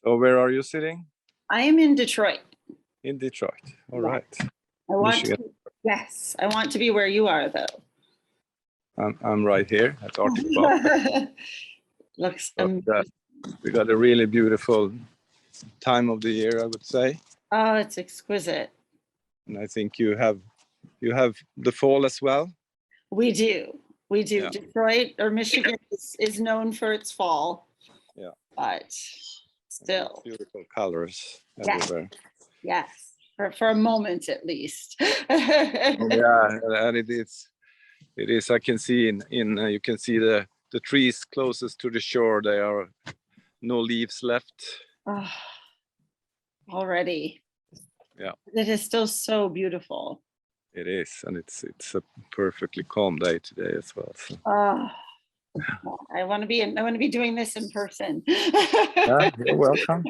So where are you sitting? I am in Detroit. In Detroit. All Yeah. right. I want Michigan. to, yes, I want to be where you are though. I'm right here at Arctic Pop. Looks We got a really beautiful time of the year, I would say. Oh, it's exquisite. And I think you have the fall as well. We do. Yeah. Detroit or Michigan is known for its fall. Yeah. But still. Beautiful colors Yes. everywhere. Yes. For a moment at least. Yeah, and it is. I can see you can see the trees closest to the shore. There are no leaves left. Oh, already. Yeah. It is still so beautiful. It is, and it's a perfectly calm day today as well. So. I want to be doing this in person. Yeah, you're welcome.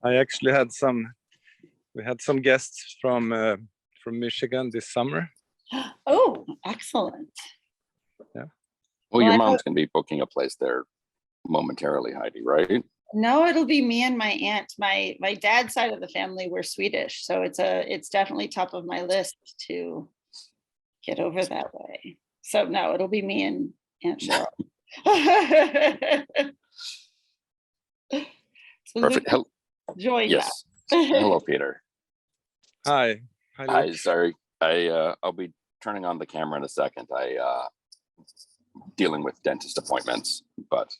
I actually had some guests from Michigan this summer. Oh, excellent. Yeah. Well, your mom's going to be booking a place there momentarily, Heidi, right? No, it'll be me and my aunt. My dad's side of the family, we're Swedish, so it's definitely top of my list to get over that way. So no, it'll be me and Aunt Cheryl. So Perfect. join yes. Hello, Peter. Hi. Hi. Sorry, I'll be turning on the camera in a second. Dealing with dentist appointments, but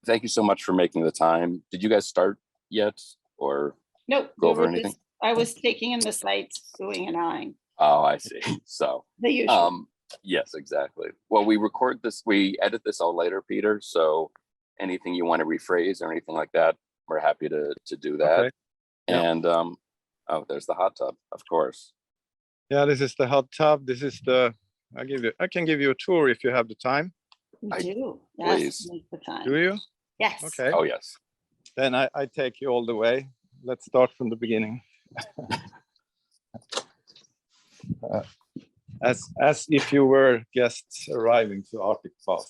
thank you so much for making the time. Did you guys start yet, or nope, go over anything? I was taking in the sites, doing and eyeing. Oh, I see. So the usual. Yes, exactly. Well, we edit this all later, Peter. So anything you want to rephrase or anything like that, we're happy to do that. Okay. Yeah. And there's the hot tub, of course. Yeah, this is the hot tub. This is I can give you a tour if you have the time. I do. Please. Make the time. Do you? Yes. Okay. Oh, yes. Then I take you all the way. Let's start from the beginning. As if you were guests arriving to Arctic Pop.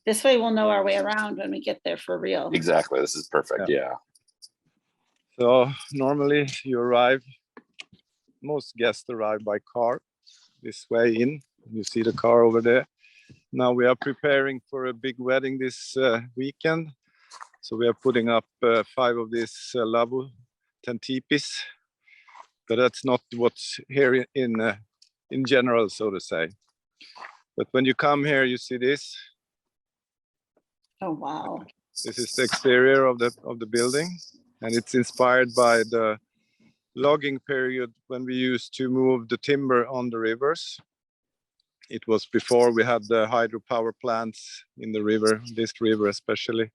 This way we'll know our way around when we get there for real. Exactly. This is perfect. Yeah. So normally most guests arrive by car this way in. You see the car over there. Now we are preparing for a big wedding this weekend. So we are putting up 5 of these labu tent teepees. But that's not what's here in general, so to say. But when you come here, you see this. Oh wow! This is the exterior of the building, and it's inspired by the logging period when we used to move the timber on the rivers. It was before we had the hydropower plants in the river, this river especially,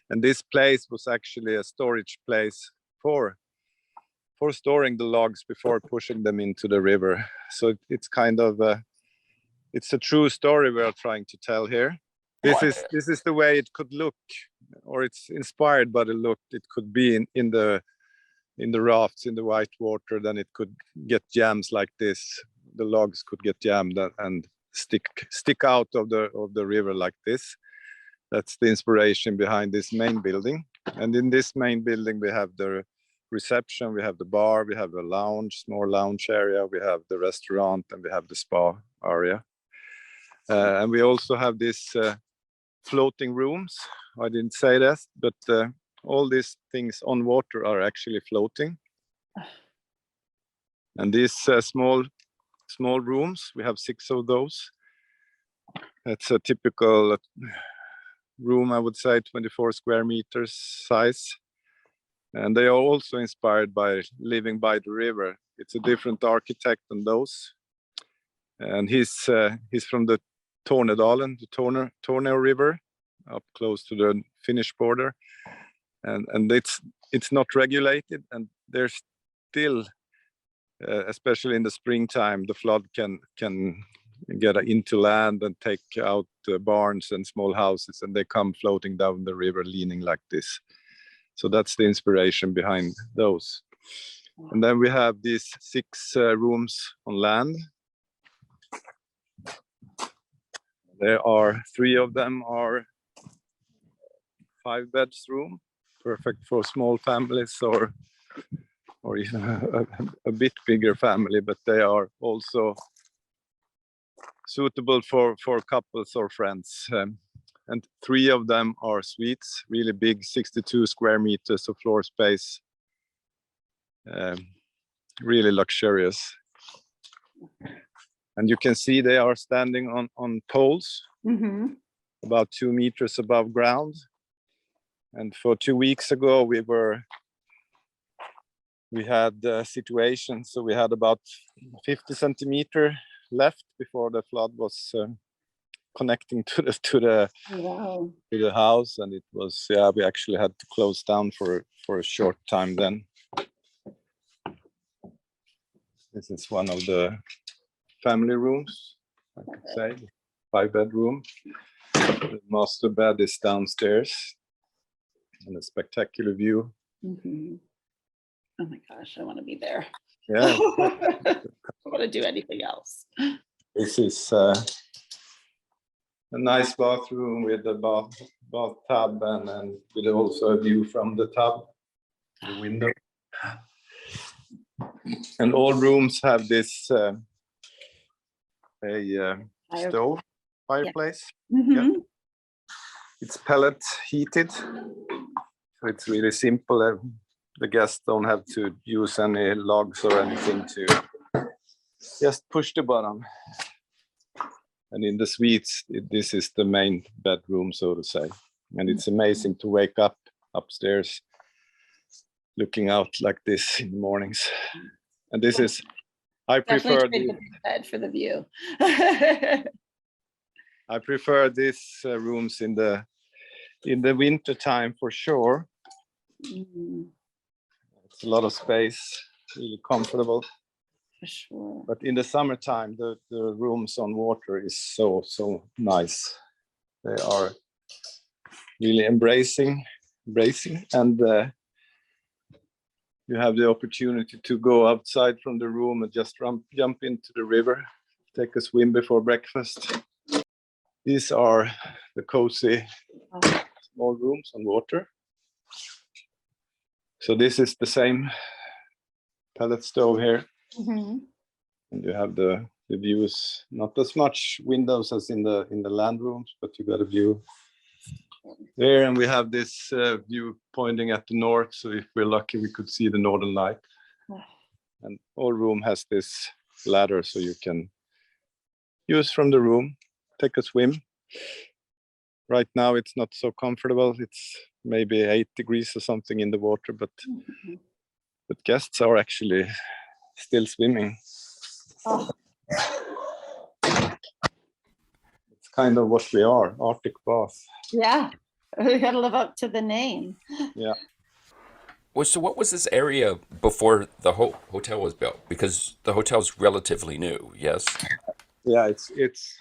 and this place was actually a storage place for storing the logs before pushing them into the river. So it's kind of it's a true story we are trying to tell here. This is the way it could look, or it's inspired by the look it could be in the rafts in the white water. Then it could get jams like this. The logs could get jammed and stick out of the river like this. That's the inspiration behind this main building. And in this main building we have the reception, we have the bar, we have a lounge, small lounge area, we have the restaurant, and we have the spa area. And we also have this floating rooms. I didn't say that, but all these things on water are actually floating. And these small rooms, we have 6 of those. It's a typical room, I would say, 24 square meters size. And they are also inspired by living by the river. It's a different architect than those. And he's from the Tornedalen, the Torneo River, up close to the Finnish border. And it's not regulated, and there's still, especially in the springtime, the flood can get into land and take out barns and small houses, and they come floating down the river leaning like this. So that's the inspiration behind those. And then we have these 6 rooms on land. There are 3 of them are 5 bedroom, perfect for small families or even a bit bigger family, but they are also suitable for couples or friends. And 3 of them are suites, really big, 62 square meters of floor space, really luxurious. And you can see they are standing on poles, about 2 meters above ground. And for 2 weeks ago, we had a situation, so we had about 50 centimeter left before the flood was connecting to the house, and it was, yeah, we actually had to close down for a short time then. This is one of the family rooms, I could say, 5 bedroom. The master bed is downstairs, and a spectacular view. Oh my gosh, I want to be there. Yeah. I don't want to do anything else. This is a nice bathroom with a bathtub and with also a view from the tub, the window. And all rooms have this stove, fireplace. Yeah. It's pellet heated, so it's really simple. The guests don't have to use any logs or anything to just push the button. And in the suites, this is the main bedroom, so to say. And it's amazing to wake up upstairs looking out like this in the mornings. And this is, I prefer the bed for the view. I prefer these rooms in the winter time for sure. It's a lot of space, really comfortable. For sure. But in the summertime, the rooms on water is so nice. They are really embracing, and you have the opportunity to go outside from the room and just jump into the river, take a swim before breakfast. These are the cozy small rooms on water. So this is the same pellet stove here. And you have the views, not as much windows as in the land rooms, but you got a view there. And we have this view pointing at the north. So if we're lucky, we could see the northern light. And all room has this ladder, so you can use from the room, take a swim. Right now, it's not so comfortable. It's maybe 8 degrees or something in the water, but guests are actually still swimming. It's kind of what we are, Arctic bath. Yeah, we got to live up to the name. Yeah. Well, so what was this area before the hotel was built? Because the hotel's relatively new, yes? Yeah, it's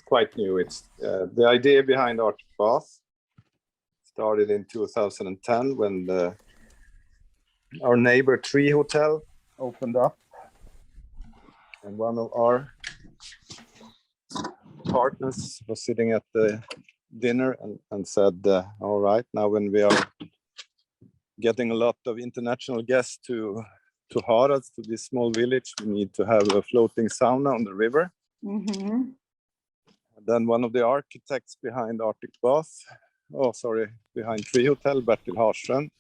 quite new. It's the idea behind Arctic bath started in 2010 when our neighbor Tree Hotel opened up, and one of our partners was sitting at the dinner and said, all right, now when we are getting a lot of international guests to Harads, to this small village, we need to have a floating sauna on the river. Then one of the architects behind Arctic bath, behind Tree Hotel, Bertil Harström,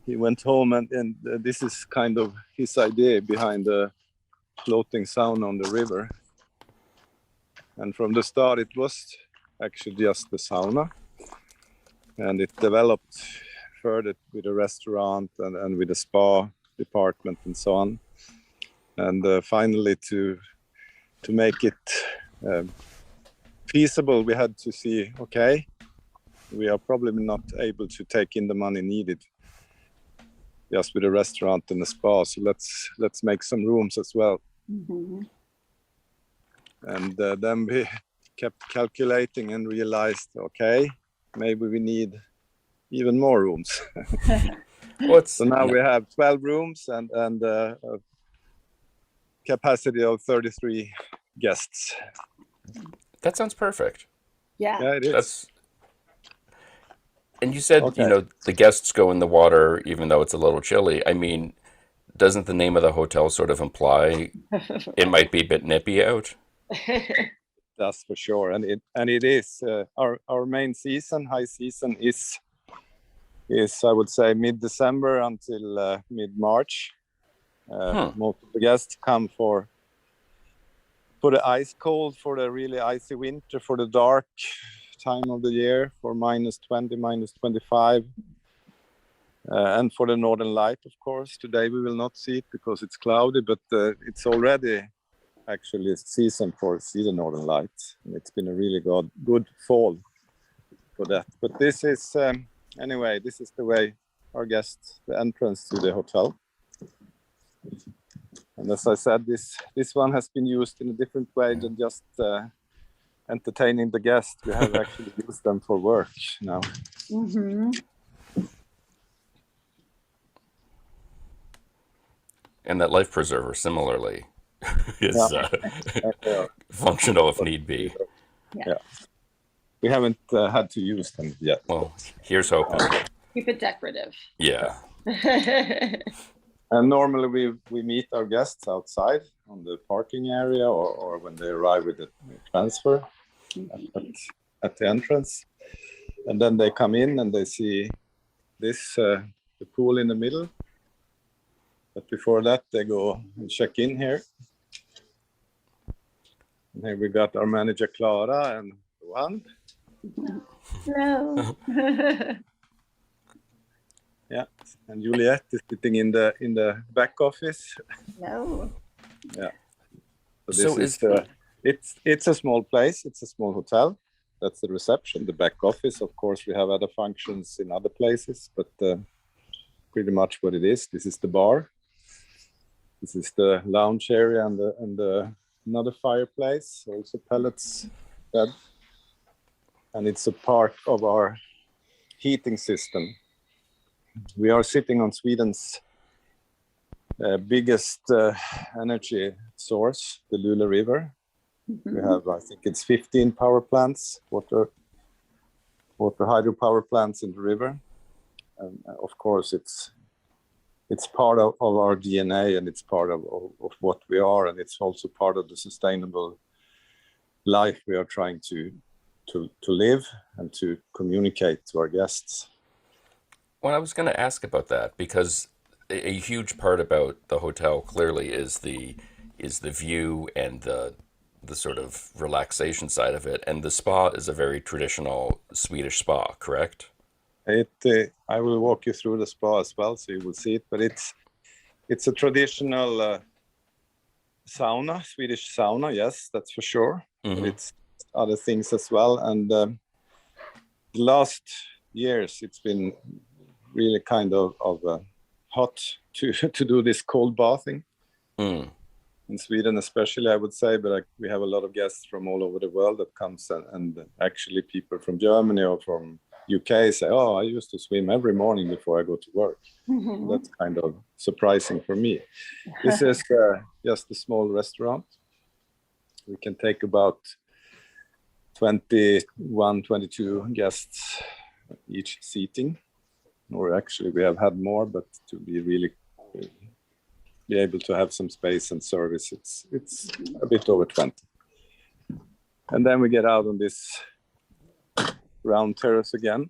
he went home and this is kind of his idea behind the floating sauna on the river. And from the start, it was actually just the sauna, and it developed further with a restaurant and with a spa department and so on. And finally, to make it feasible, we had to see, okay, we are probably not able to take in the money needed just with a restaurant and a spa, so let's make some rooms as well. And then we kept calculating and realized, okay, maybe we need even more rooms. So now we have 12 rooms and a capacity of 33 guests. That sounds perfect. Yeah, Yeah, it is. And you said, Okay. the guests go in the water even though it's a little chilly. I mean, doesn't the name of the hotel sort of imply it might be a bit nippy out? That's for sure, and it is our main season, high season is I would say mid-December until mid-March. Most of the guests come for the ice cold, for the really icy winter, for the dark time of the year, for -20, -25, and for the northern light, of course. Today we will not see it because it's cloudy, but it's already actually season for see the northern lights. And it's been a really good fall for that. But this is anyway, this is the way our guests, the entrance to the hotel. And as I said, this one has been used in a different way than just entertaining the guests. We have actually used them for work now. Mm-hmm. And that life preserver, similarly, is functional if need be. Yeah. We haven't had to use them yet. Well, here's hoping. Keep it decorative. Yeah. And normally we meet our guests outside on the parking area or when they arrive with the transfer at the entrance. And then they come in and they see this, the pool in the middle. But before that, they go and check in here. And here we got our manager, Clara, and Juan. Hello. Yeah, and Juliet is sitting in the back office. No. Yeah. So this it's a small place. It's a small hotel. That's the reception. The back office, of course, we have other functions in other places, but pretty much what it is. This is the bar. This is the lounge area and another fireplace, also pellets bed, and it's a part of our heating system. We are sitting on Sweden's biggest energy source, the Luleå River. Mm-hmm. We have, I think it's 15 power plants, water hydropower plants in the river. And of course, it's part of our DNA, and it's part of what we are, and it's also part of the sustainable life we are trying to live and to communicate to our guests. Well, I was going to ask about that because a huge part about the hotel clearly is the view and the sort of relaxation side of it, and the spa is a very traditional Swedish spa, correct? I will walk you through the spa as well, so you will see it. But it's a traditional sauna, Swedish sauna. Yes, that's for sure. Mm-hmm. But it's other things as well. And the last years, it's been really kind of hot to do this cold bathing in Sweden, especially, I would say. But we have a lot of guests from all over the world that comes, and actually people from Germany or from UK say, "Oh, I used to swim every morning before I go to work." Mm-hmm. That's kind of surprising for me. This is just a small restaurant. We can take about 21, 22 guests each seating. Or actually, we have had more, but to be really be able to have some space and service, it's a bit over 20. And then we get out on this round terrace again.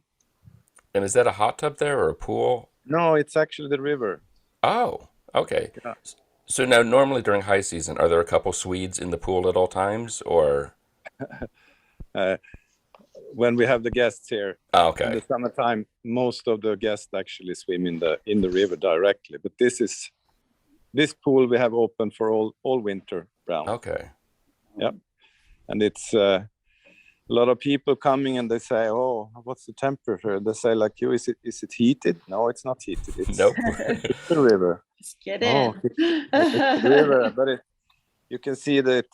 And is that a hot tub there or a pool? No, it's actually the river. Oh, okay. Yeah. So now normally during high season, are there a couple Swedes in the pool at all times, or? When we have the guests here in the summertime, most of the guests actually swim in the river directly. But this pool we have open for all winter round. Okay. Yeah, and it's a lot of people coming and they say, "Oh, what's the temperature?" They say, "Like you, is it heated?" No, it's not heated. It's nope. It's the river. Just get in. It's the river, but you can see that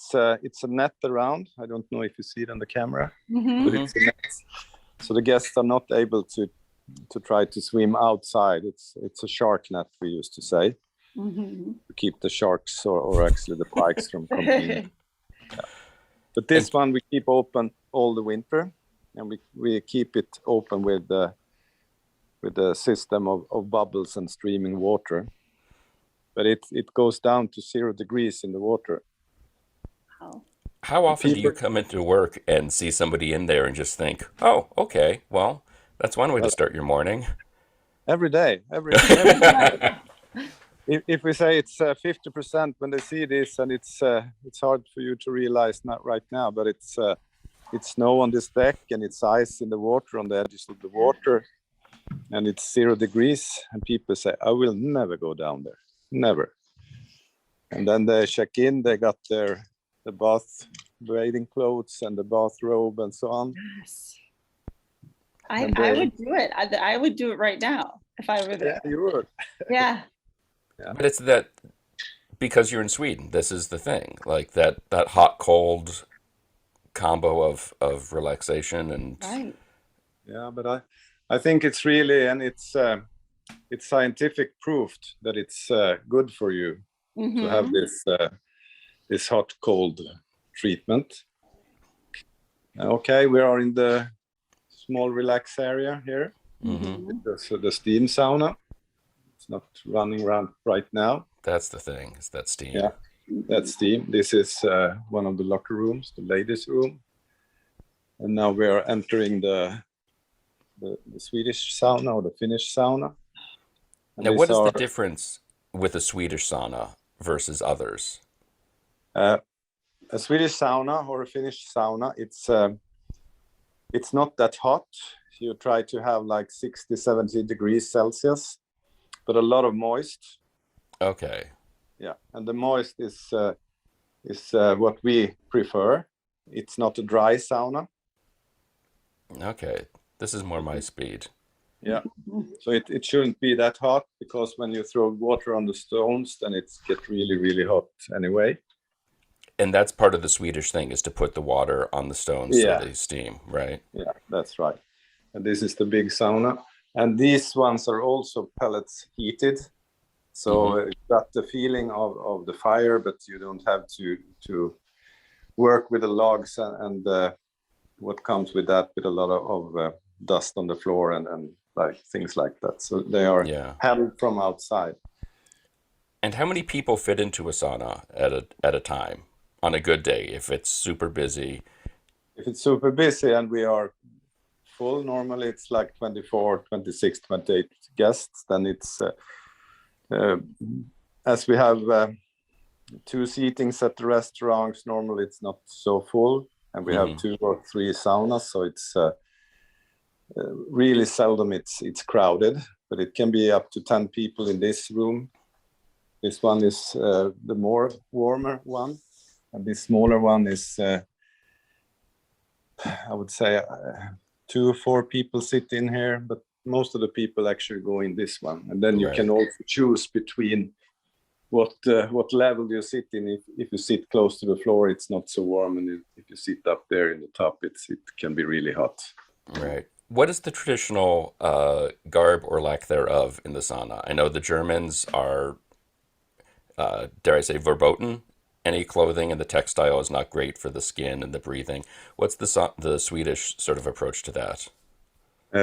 it's a net around. I don't know if you see it on the camera, but it's a net. So the guests are not able to try to swim outside. It's a shark net, we used to say, to keep the sharks or actually the pikes from coming in. Yeah. But this one we keep open all the winter, and we keep it open with with a system of bubbles and streaming water. But it goes down to 0 degrees in the water. Wow. How often do you come into work and see somebody in there and just think, oh, okay, well, that's one way to start your morning? Every day, every day. If we say it's 50% when they see this, and it's hard for you to realize not right now, but it's snow on this deck and it's ice in the water on the edges of the water, and it's 0 degrees, and people say, I will never go down there, never. And then they check in, they got the bath bathing clothes and the bathrobe and so on. Yes. I would do it. I would do it right now if I were there. Yeah, you would. Yeah. But it's that, because you're in Sweden, this is the thing, like that hot cold combo of relaxation and Right. Yeah, but I think it's really, and it's scientific proof that it's good for you to have this hot cold treatment. Okay, we are in the small relax area here. So the steam sauna. It's not running around right now. That's the thing, is that steam. Yeah, that's steam. This is one of the locker rooms, the ladies' room. And now we are entering the Swedish sauna or the Finnish sauna. And now, what is the difference with a Swedish sauna versus others? A Swedish sauna or a Finnish sauna, it's not that hot. You try to have like 60, 70 degrees Celsius, but a lot of moist. Okay. Yeah, and the moist is what we prefer. It's not a dry sauna. Okay, this is more my speed. Yeah, so it shouldn't be that hot, because when you throw water on the stones, then it gets really, really hot anyway. And that's part of the Swedish thing, is to put the water on the stones so they steam, right? Yeah, that's right. And this is the big sauna. And these ones are also pellets heated. So it's got the feeling of the fire, but you don't have to work with the logs and what comes with that, with a lot of dust on the floor and like things like that. So they are held from outside. And how many people fit into a sauna at a time on a good day, if it's super busy? If it's super busy and we are full, normally it's like 24, 26, 28 guests. Then it's, as we have 2 seatings at the restaurants, normally it's not so full. And we have 2 or 3 saunas, so it's really seldom it's crowded, but it can be up to 10 people in this room. This one is the more warmer one, and this smaller one is, I would say, 2 or 4 people sit in here, but most of the people actually go in this one. And then you can also choose between what level you sit in. If you sit close to the floor, it's not so warm, and if you sit up there in the top, it can be really hot. Right. What is the traditional garb or lack thereof in the sauna? I know the Germans are, dare I say, verboten. Any clothing in the textile is not great for the skin and the breathing. What's the Swedish sort of approach to that?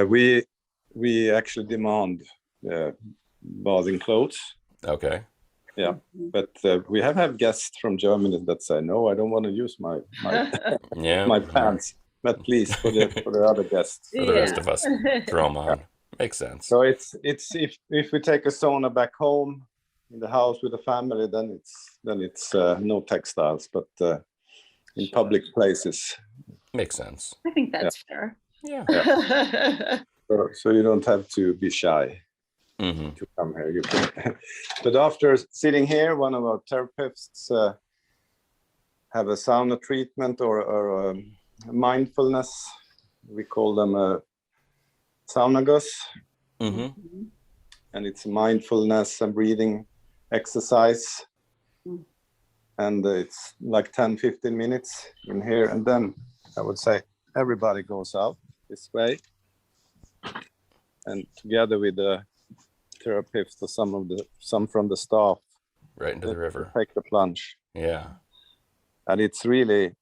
We actually demand bathing clothes. Okay. Yeah, but we have had guests from Germany that say, no, I don't want to use my my pants, but please, for the other guests. For the rest of us, throw them on. Makes sense. So it's if we take a sauna back home in the house with the family, then it's no textiles, but in public places. Makes sense. I think that's fair. Yeah. So you don't have to be shy. To come here. But after sitting here, one of our therapists have a sauna treatment or mindfulness. We call them a saunagus. And it's mindfulness and breathing exercise. And it's like 10-15 minutes in here. And then I would say everybody goes out this way. And together with the therapists or some from the staff, right into the river, take the plunge. Yeah, and it's really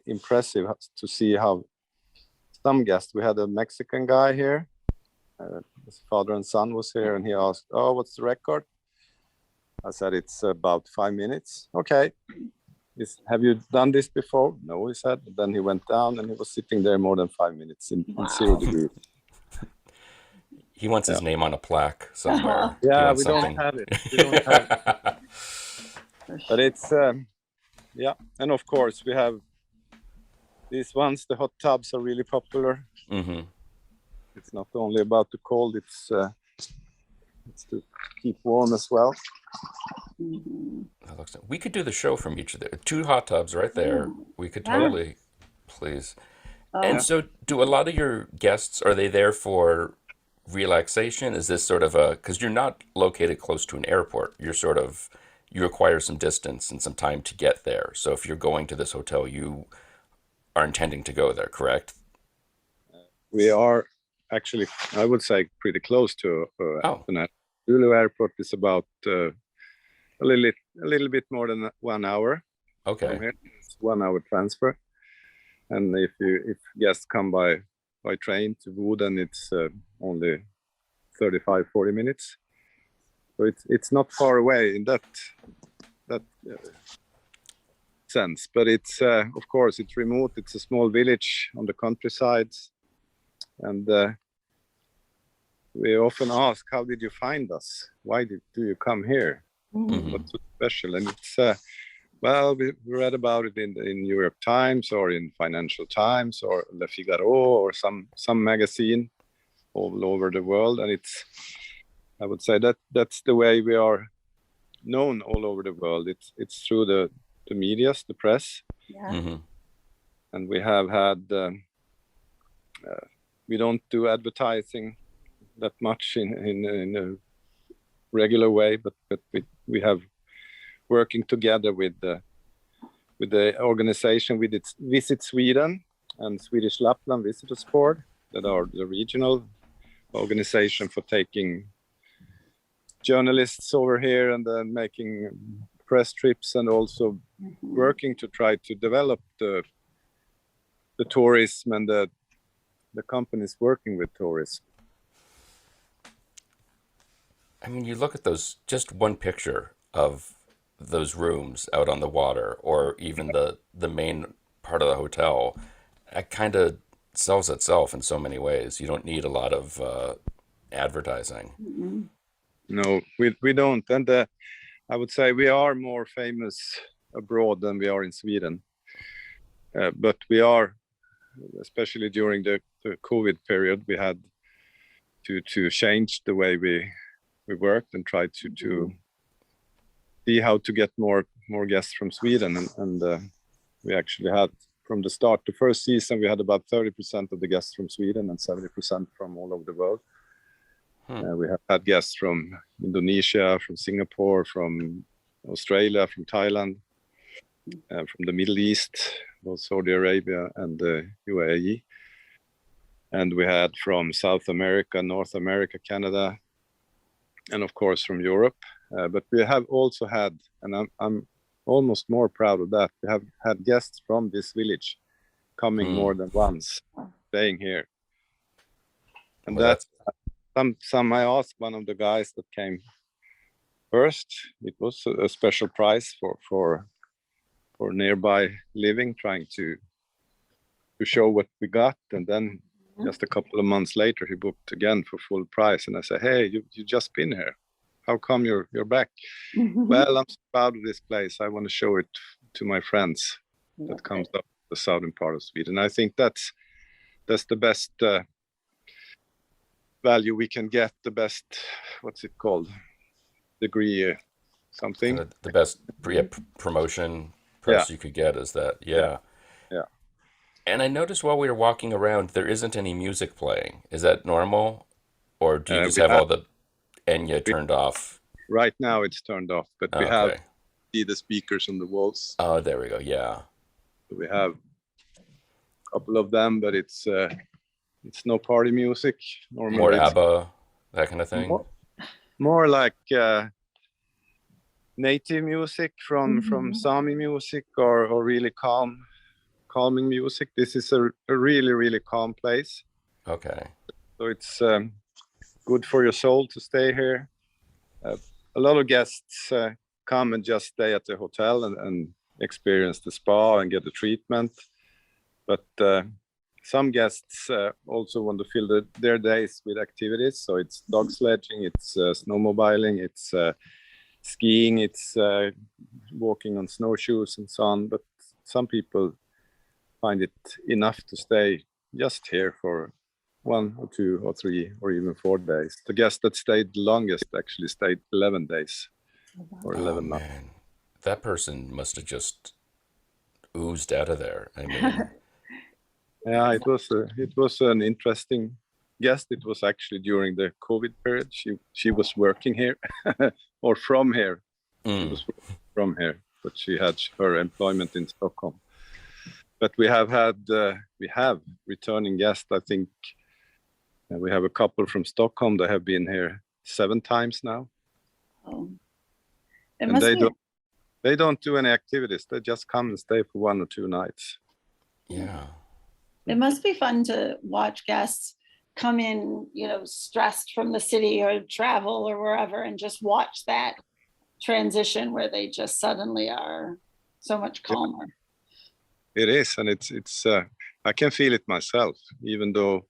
impressive to see how some guests. We had a Mexican guy here, his father and son was here, and he asked, "Oh, what's the record?" I said, "It's about 5 minutes." "Okay. Have you done this before?" "No," he said. Then he went down, and he was sitting there more than 5 minutes in 0 degrees. He wants his name on a plaque somewhere. Yeah, we don't have it. We don't have it. But it's yeah, and of course we have these ones. The hot tubs are really popular. Mm-hmm. It's not only about the cold; it's to keep warm as well. That looks. We could do the show from each of the 2 hot tubs right there. We could totally, please. And so, do a lot of your guests, are they there for relaxation? Is this sort of because you're not located close to an airport, you require some distance and some time to get there. So if you're going to this hotel, you are intending to go there, correct? We are actually, I would say, pretty clse to an Zulu airport. Is about a little bit more than 1 hour. Okay. From here. It's 1 hour transfer. And if guests come by train to Boden, it's only 35-40 minutes. So it's not far away in that sense. But it's of course it's remote. It's a small village on the countryside, and we often ask, "How did you find us? Why do you come here? What's so special?" And it's well, we read about it in New York Times or in Financial Times or Le Figaro or some magazine all over the world. And I would say that's the way we are known all over the world. It's through the medias, the press. Yeah. Mm-hmm. And we have had, we don't do advertising that much in a regular way, but we have working together with the organization Visit Sweden and Swedish Lapland Visitors Board, that are the regional organization for taking journalists over here and then making press trips, and also working to try to develop the tourism and the companies working with tourism. I mean, you look at those, just one picture of those rooms out on the water, or even the main part of the hotel, it kind of sells itself in so many ways. You don't need a lot of advertising. No, we don't. And I would say we are more famous abroad than we are in Sweden. But we are, especially during the COVID period, we had to change the way we worked and try to see how to get more guests from Sweden. And we actually had, from the start, the first season, we had about 30% of the guests from Sweden and 70% from all over the world. We have had guests from Indonesia, from Singapore, from Australia, from Thailand, from the Middle East, both Saudi Arabia and the UAE. And we had from South America, North America, Canada, and of course from Europe. But we have also had, and I'm almost more proud of that, we have had guests from this village coming more than once, staying here. And Well, that's some I asked one of the guys that came first. It was a special price for nearby living, trying to show what we got. And then just a couple of months later, he booked again for full price. And I said, "Hey, you just been here. How come you're back?" "Well, I'm so proud of this place. I want to show it to my friends that comes up the southern part of Sweden." I think that's the best value we can get, the best, what's it called? Degree something. And the best promotion press you could get is that, yeah. And I noticed while we were walking around, there isn't any music playing. Is that normal? Or do you just have all the Enya turned off? Right now it's turned off, but we have the speakers on the walls. Oh, there we go, yeah. We have a couple of them, but it's no party music. Normally more ABBA, that kind of thing? More like native music from Sami music, or really calming music. This is a really, really calm place. Okay. So it's good for your soul to stay here. A lot of guests come and just stay at the hotel and experience the spa and get the treatment. But some guests also want to fill their days with activities. So it's dog sledging, it's snowmobiling, it's skiing, it's walking on snowshoes and so on. But some people find it enough to stay just here for 1 or 2 or 3 or even 4 days. The guest that stayed the longest actually stayed 11 days or 11 months. Man. That person must have just oozed out of there. I mean, yeah, it was an interesting guest. It was actually during the COVID period. She was working here or from here. She was from here, but she had her employment in Stockholm. But we have returning guests. I think we have a couple from Stockholm that have been here 7 times now. Oh. And they don't do any activities. They just come and stay for 1 or 2 nights. yeah. It must be fun to watch guests come in, stressed from the city or travel or wherever, and just watch that transition where they just suddenly are so much calmer. It is, and it's I can feel it myself, even though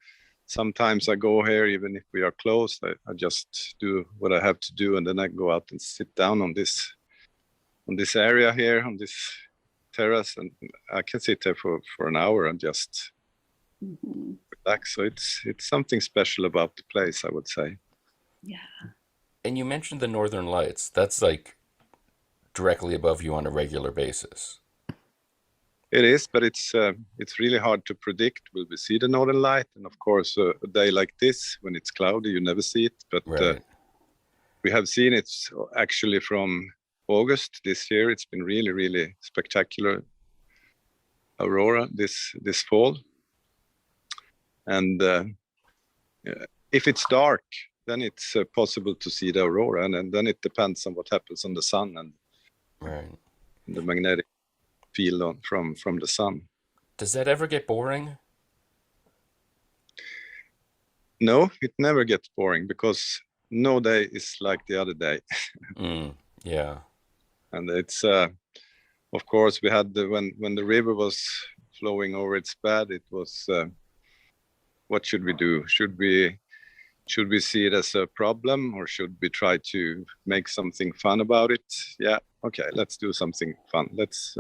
sometimes I go here, even if we are close, I just do what I have to do, and then I go out and sit down on this area here, on this terrace, and I can sit there for an hour and just relax. So it's something special about the place, I would say. Yeah. And you mentioned the Northern Lights. That's like directly above you on a regular basis. It is, but it's really hard to predict. Will we see the Northern Light? And of course, a day like this, when it's cloudy, you never see it. But Right. We have seen it actually from August this year. It's been really, really spectacular aurora this fall. And if it's dark, then it's possible to see the aurora, and then it depends on what happens on the sun and Right. the magnetic field from the sun. Does that ever get boring? No, it never gets boring because no day is like the other day. Yeah. And it's of course we had when the river was flowing over its bed, it was what should we do? Should we see it as a problem, or should we try to make something fun about it? Yeah, okay, let's do something fun. Let's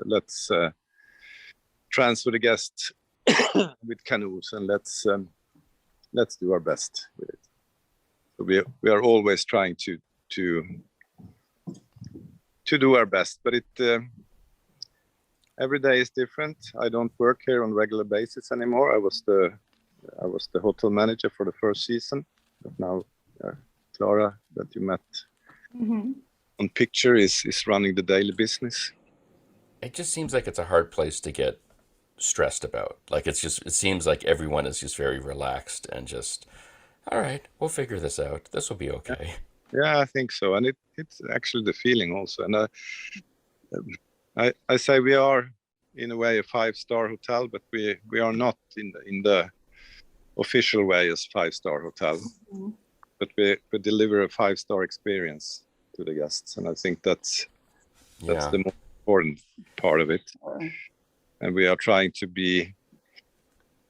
transfer the guests with canoes, and let's do our best with it. So we are always trying to do our best, but every day is different. I don't work here on a regular basis anymore. I was the hotel manager for the first season. But now Clara, that you met on picture, is running the daily business. It just seems like it's a hard place to get stressed about. Like it seems like everyone is just very relaxed and just, all right, we'll figure this out. This will be okay. Yeah, I think so. And it's actually the feeling also. And I say we are in a way a 5-star hotel, but we are not in the official way as 5-star hotel. But we deliver a 5-star experience to the guests, and I think that's the most important part of it. And we are trying to be,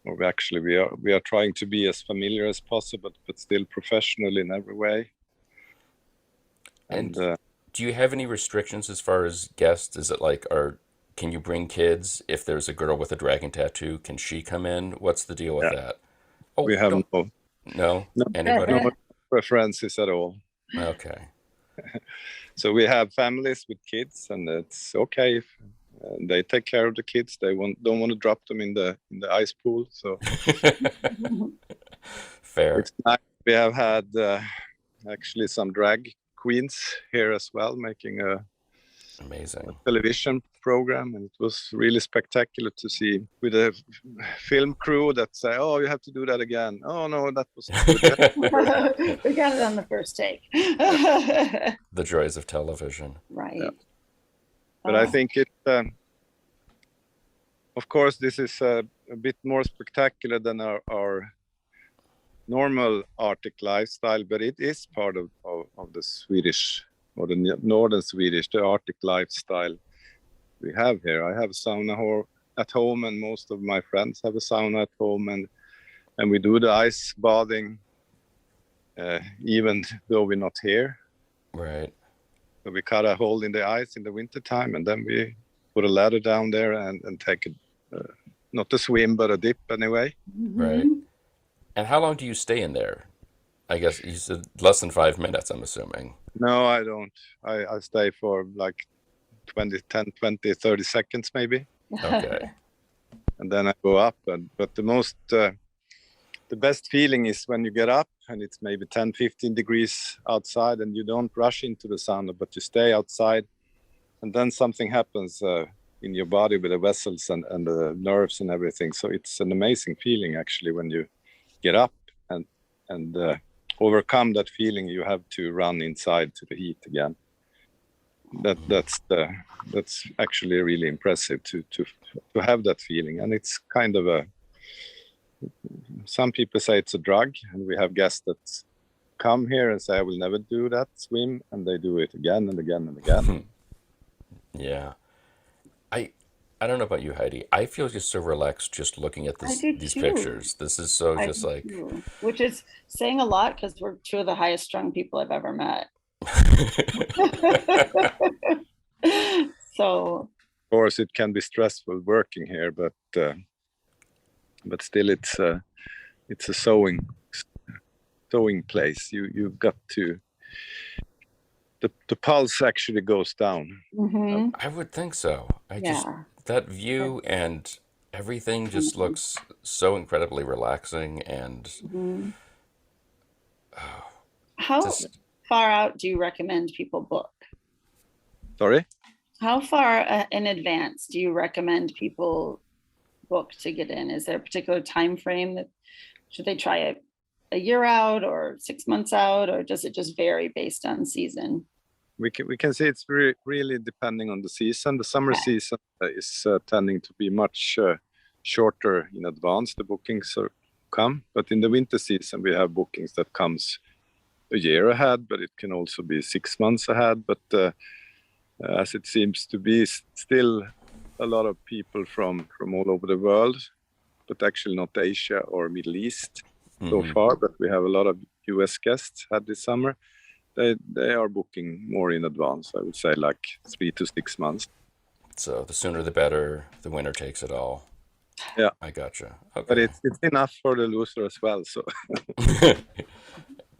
or actually we are trying to be as familiar as possible, but still professional in every way. And do you have any restrictions as far as guests? Is it like, can you bring kids? If there's a girl with a dragon tattoo, can she come in? What's the deal with that? Oh, we have no anybody? No preferences at all. Okay. So we have families with kids, and it's okay if they take care of the kids. They don't want to drop them in the ice pool. So fair. It's nice. We have had actually some drag queens here as well, making a television program, and it was really spectacular to see with a film crew that say, "Oh, you have to do that again." "Oh no, that was good." We got it on the first take. The joys of television, right? Yeah. But I think it, of course, this is a bit more spectacular than our normal Arctic lifestyle, but it is part of the Swedish or the northern Swedish, the Arctic lifestyle we have here. I have a sauna at home, and most of my friends have a sauna at home, and we do the ice bathing, even though we're not here. Right. So we cut a hole in the ice in the wintertime, and then we put a ladder down there and take it, not a swim, but a dip anyway. Right. And how long do you stay in there? I guess you said less than 5 minutes, I'm assuming. No, I don't. I stay for like 10, 20, 30 seconds maybe. Okay. And then I go up. But the best feeling is when you get up and it's maybe 10, 15 degrees outside, and you don't rush into the sauna, but you stay outside. And then something happens in your body with the vessels and the nerves and everything. So it's an amazing feeling, actually, when you get up and overcome that feeling. You have to run inside to the heat again. That's actually really impressive to have that feeling. And it's kind of some people say it's a drug, and we have guests that come here and say, I will never do that swim, and they do it again and again and again. Yeah. I don't know about you, Heidi. I feel just so relaxed just looking at these too. pictures. This is so I just do like too. Which is saying a lot, because we're two of the highest strung people I've ever met. So Of course, it can be stressful working here, but still, it's a sewing place. You've got to. The pulse actually goes down. I would think so. That view and everything just looks so incredibly relaxing, and how far out do you recommend people book? Sorry? How far in advance do you recommend people book to get in? Is there a particular time frame that should they try it a year out or 6 months out, or does it just vary based on season? We can say it's really depending on the season. The summer season is tending to be much shorter in advance. The bookings come, but in the winter season we have bookings that comes a year ahead, but it can also be 6 months ahead. But as it seems to be still a lot of people from all over the world, but actually not Asia or Middle East so far. But we have a lot of US guests had this summer. They are booking more in advance. I would say like 3 to 6 months. So the sooner the better. The winner takes it all. Yeah, I gotcha. Okay. but it's enough for the loser as well. So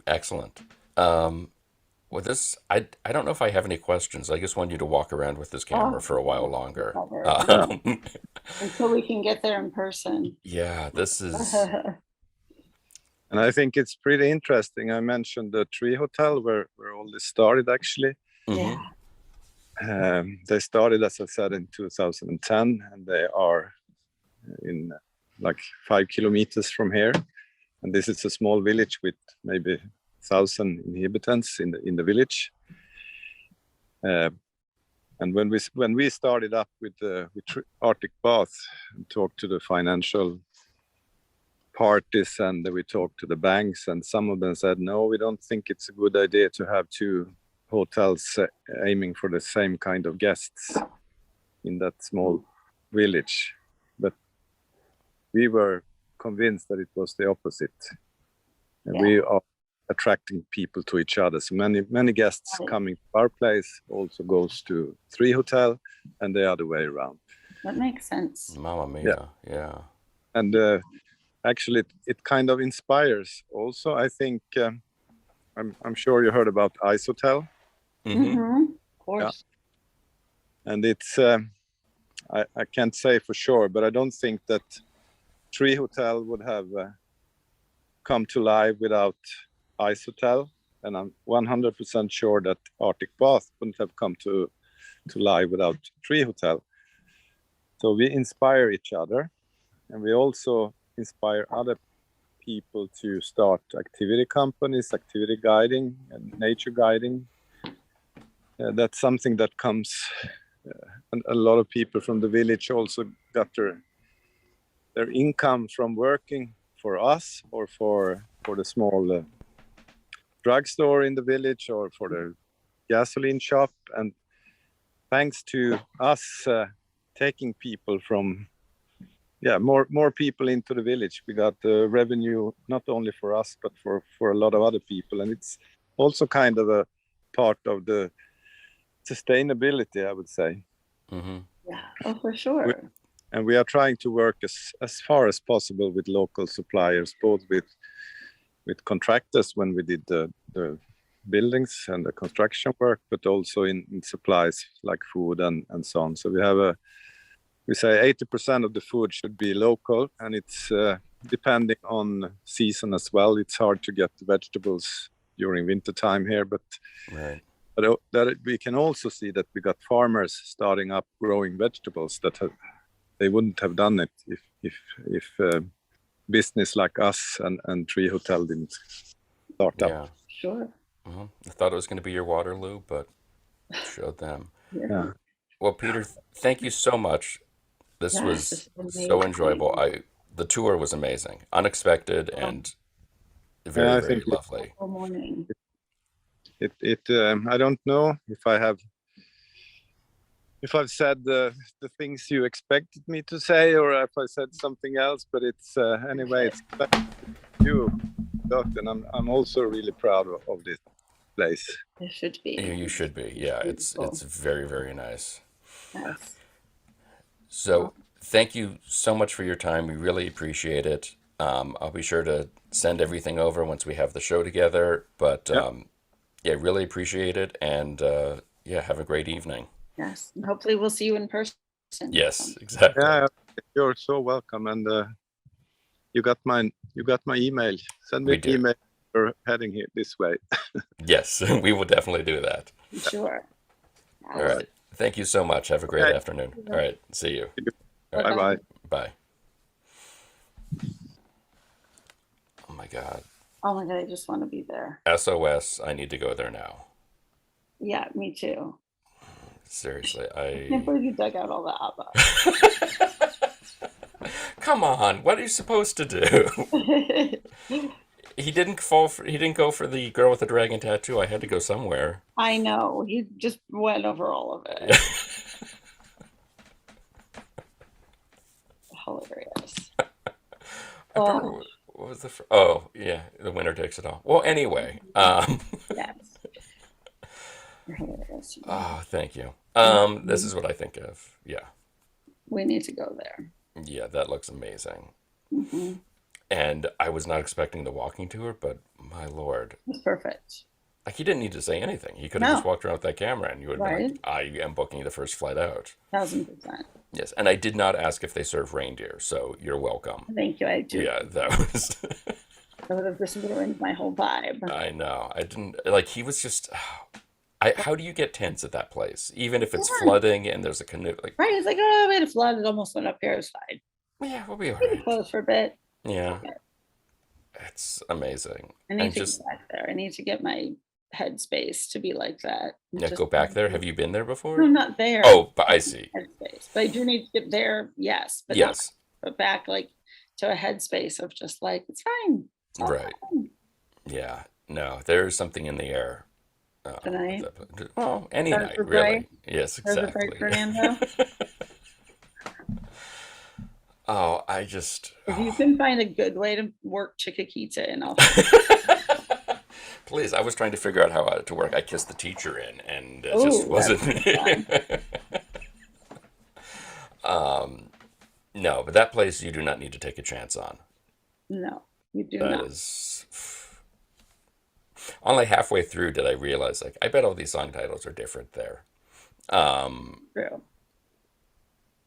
excellent. Well, this I don't know if I have any questions. I just want you to walk around with this camera for a while longer. Until we can get there in person. Yeah, this is. And I think it's pretty interesting. I mentioned the Tree Hotel where all this started, actually. Yeah. They started, as I said, in 2010, and they are in like 5 kilometers from here. And this is a small village with maybe 1,000 inhabitants in the village. And when we started up with Arctic Bath and talked to the financial parties, and we talked to the banks, and some of them said, no, we don't think it's a good idea to have two hotels aiming for the same kind of guests in that small village. But we were convinced that it was the opposite. And we are attracting people to each other. So many guests coming to our place also goes to Tree Hotel, and the other way around. That makes sense. Mamma mia, yeah. And actually, it kind of inspires also. I think, I'm sure you heard about Ice Hotel. Of course. Yeah. And it's, I can't say for sure, but I don't think that Tree Hotel would have come to life without Ice Hotel. And I'm 100% sure that Arctic Bath wouldn't have come to life without Tree Hotel. So we inspire each other, and we also inspire other people to start activity companies, activity guiding and nature guiding. That's something that comes, and a lot of people from the village also got their income from working for us or for for the small drugstore in the village or for the gasoline shop. And thanks to us taking people from, more people into the village, we got revenue not only for us but for a lot of other people. And it's also kind of a part of the sustainability, I would say. Mm-hmm. Yeah, for sure. And we are trying to work as far as possible with local suppliers, both with contractors when we did the buildings and the construction work, but also in supplies like food and so on. So we say 80% of the food should be local, and it's depending on season as well. It's hard to get the vegetables during winter time here, but right. But that we can also see that we got farmers starting up growing vegetables that they wouldn't have done it if business like us and Tree Hotel didn't start up. Yeah. Sure. Well, I thought it was going to be your Waterloo, but showed them. Yeah. Well, Peter, thank you so much. This was so enjoyable. The tour was amazing, unexpected, and very, very lovely. Morning. I don't know if I've said the things you expected me to say, or if I said something else, but it's anyway, it's you, and I'm also really proud of this place. It should be. You should be. Yeah, it's very, very nice. Yes. So thank you so much for your time. We really appreciate it. I'll be sure to send everything over once we have the show together. But really appreciate it. And have a great evening. Yes. And hopefully we'll see you in person. Yes, exactly. Yeah, you're so welcome. And you got my email. Send me an email. You're heading here this way. Yes, we will definitely do that. Sure. All right. Thank you so much. Have a great afternoon. All right. See you. Bye-bye. Bye. Oh my God. Oh my God, I just want to be there. SOS, I need to go there now. Yeah, me too. Seriously, I can't believe you dug out all the ABBA. Come on, what are you supposed to do? He didn't go for the girl with the dragon tattoo. I had to go somewhere. I know. He just went over all of it. Hilarious. What was the the winner takes it all. Well, anyway, yes. Hilarious. Oh, thank you. This is what I think of. Yeah. We need to go there. Yeah, that looks amazing. Mm-hmm. And I was not expecting the walking tour, but my Lord. It's perfect. Like, he didn't need to say anything. He could have just walked around with that camera and you would have been like, I am booking the first flight out. 1000%. Yes, and I did not ask if they serve reindeer, so you're welcome. Thank you, I do. Yeah, that was... That would have just ruined my whole vibe. I know. I didn't... Like, he was just... how do you get tents at that place? Even if it's flooding and there's a canoe? Like, right, it's like, oh, we had a flood. It almost went up here. It's fine. Yeah, we'll be all right. right. Close for a bit. Yeah. It's amazing. I need to get back there. I need to get my headspace to be like that. Yeah, go back there. Have you been there before? No, not there. Oh, but I see. Headspace. But I do need to get there, yes. But yes. But back like to a headspace of just like, it's fine. It's right. Fine. Yeah. No, there's something in the air. Tonight? Oh, any night, really. Bright? Yes, exactly. Bright, Fernando? Oh, I just... If you can find a good way to work Chiquita in, I'll... Please, I was trying to figure out how to work. I kissed the teacher in, and it just wasn't... No, but that place you do not need to take a chance on. No, you do not. That is... Only halfway through did I realize, like, I bet all these song titles are different there. True.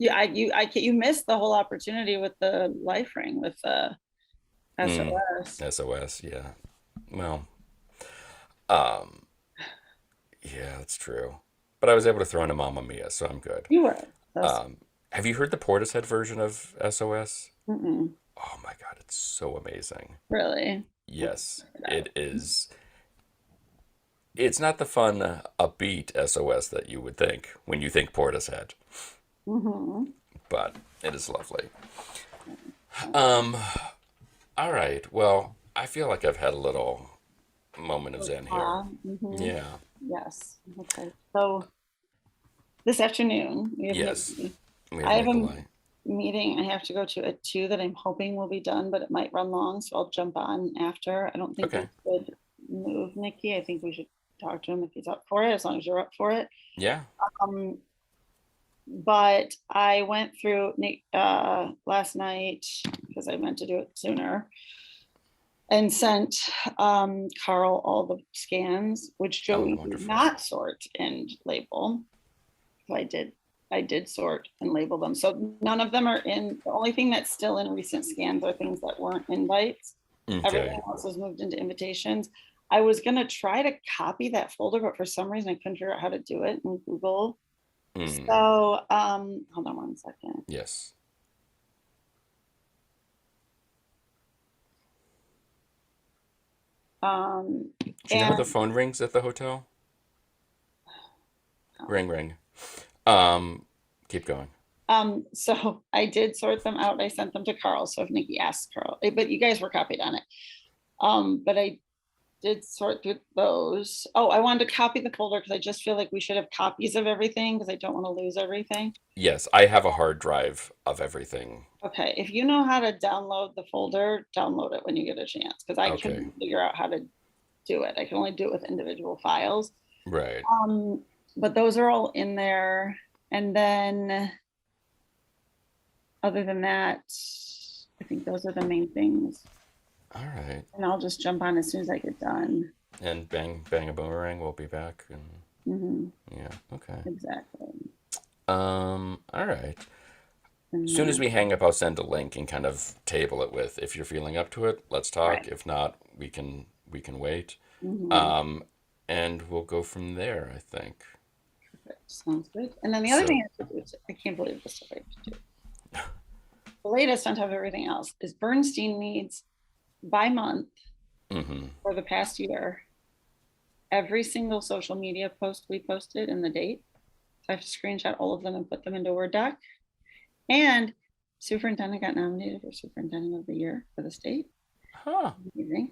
Yeah, you missed the whole opportunity with the life ring with SOS. SOS, yeah. Well, yeah, that's true. But I was able to throw in a Mamma Mia, so I'm good. You were. Have you heard the Portishead version of SOS? Mm-mm. Oh my God, it's so amazing. Really? Yes, it is. It's not the fun, upbeat SOS that you would think when you think Portishead. Mm-hmm. But it is lovely. All right. Well, I feel like I've had a little moment of zen here. Mhm. Yeah. Yes. Okay. So this afternoon we have Yes. Nikki. We I have have a Nikolai. meeting I have to go to at 2 that I'm hoping will be done, but it might run long, so I'll jump on after. I don't think Okay. we should move Nikki. I think we should talk to him if he's up for it, as long as you're up for it. Yeah. But I went through last night because I meant to do it sooner and sent Carl all the scans, which Joey did wonderful. not sort and label. So I did sort and label them. So none of them are in. The only thing that's still in recent scans are things that weren't invites. Okay. Everything else was moved into invitations. I was gonna try to copy that folder, but for some reason I couldn't figure out how to do it in Google. So hold on one second. Yes. Do you know how the phone rings at the hotel? Ring, ring. Keep going. So I did sort them out. I sent them to Carl. So if Nikki asks Carl, but you guys were copied on it. But I did sort through those. Oh, I wanted to copy the folder because I just feel like we should have copies of everything because I don't want to lose everything. Yes, I have a hard drive of everything. Okay, if you know how to download the folder, download it when you get a chance because I can figure out how to do it. I can only do it with individual files. Right. But those are all in there. And then other than that, I think those are the main things. All right. And I'll just jump on as soon as I get done. And bang a boomerang, we'll be back. And yeah, okay. Exactly. All right. As soon as we hang up, I'll send a link and kind of table it with. If you're feeling up to it, let's talk. Right. If not, we can wait. And we'll go from there, I think. Perfect. Sounds good. And then the other thing I have to do, I can't believe this stuff I have to do. The latest on top of everything else is Bernstein needs by month for the past year, every single social media post we posted and the date. So I have to screenshot all of them and put them into a Word doc. And superintendent got nominated for superintendent of the year for the state. Huh. Amazing.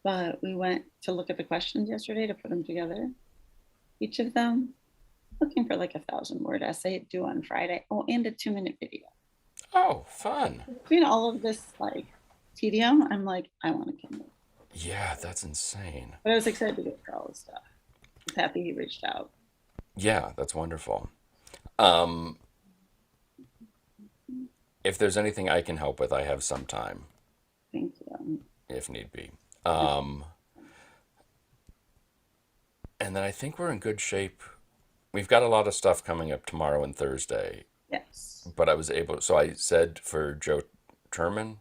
But we went to look at the questions yesterday to put them together. Each of them looking for like 1,000-word essay due on Friday. Oh, and a 2-minute video. Oh, fun. Between all of this like tedium, I'm like, I want to kill it. Yeah, that's insane. But I was excited to get for all this stuff. I was happy he reached out. Yeah, that's wonderful. If there's anything I can help with, I have some time. Thank you. If need be. And then I think we're in good shape. We've got a lot of stuff coming up tomorrow and Thursday. Yes. But I was able, so I said for Joe Troman,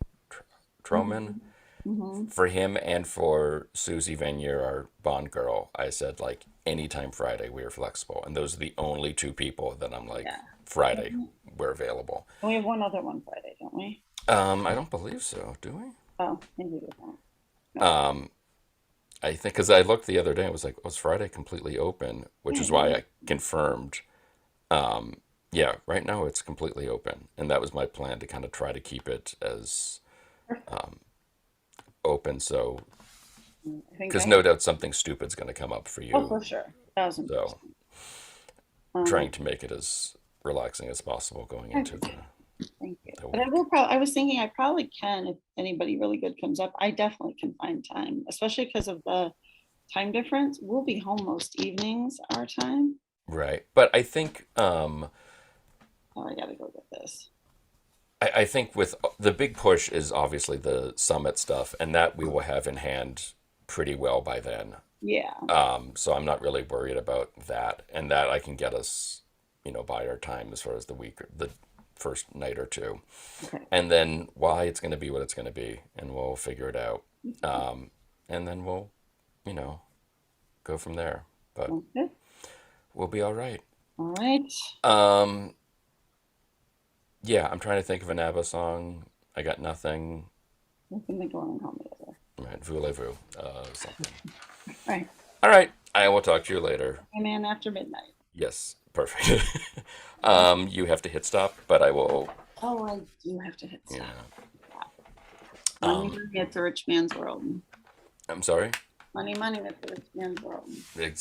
for him and for Susie Vanier, our bond girl, I said like anytime Friday we are flexible. And those are the only two people that I'm like, Friday, we're available. And we have one other one Friday, don't we? I don't believe so, do we? Oh, maybe we don't. No. I think because I looked the other day, it was like, was Friday completely open? Which is why I confirmed. Yeah, right now it's completely open, and that was my plan to kind of try to keep it as open. So, because no doubt something stupid's going to come up for you. Oh, for sure, 1,000%. So, trying to make it as relaxing as possible going into the. Thank you. But I was thinking I probably can, if anybody really good comes up, I definitely can find time, especially because of the time difference. We'll be home most evenings, our time. Right. But I think, oh, I gotta go get this. I think with the big push is obviously the summit stuff, and that we will have in hand pretty well by then. Yeah. So I'm not really worried about that, and that I can get us, by our time as far as the first night or two. Okay. And then why it's going to be what it's going to be, and we'll figure it out. And then we'll, go from there. But we'll be all right. All right. Yeah, I'm trying to think of an ABBA song. I got nothing. We can make one and call me together. Right, voulez-vous, something. Right. All right, I will talk to you later. Man after midnight. Yes, perfect. You have to hit stop, but I will. Oh, I do have to hit stop. Money, money, it's a rich man's world. I'm sorry. Money, money, it's a rich man's world. Exactly.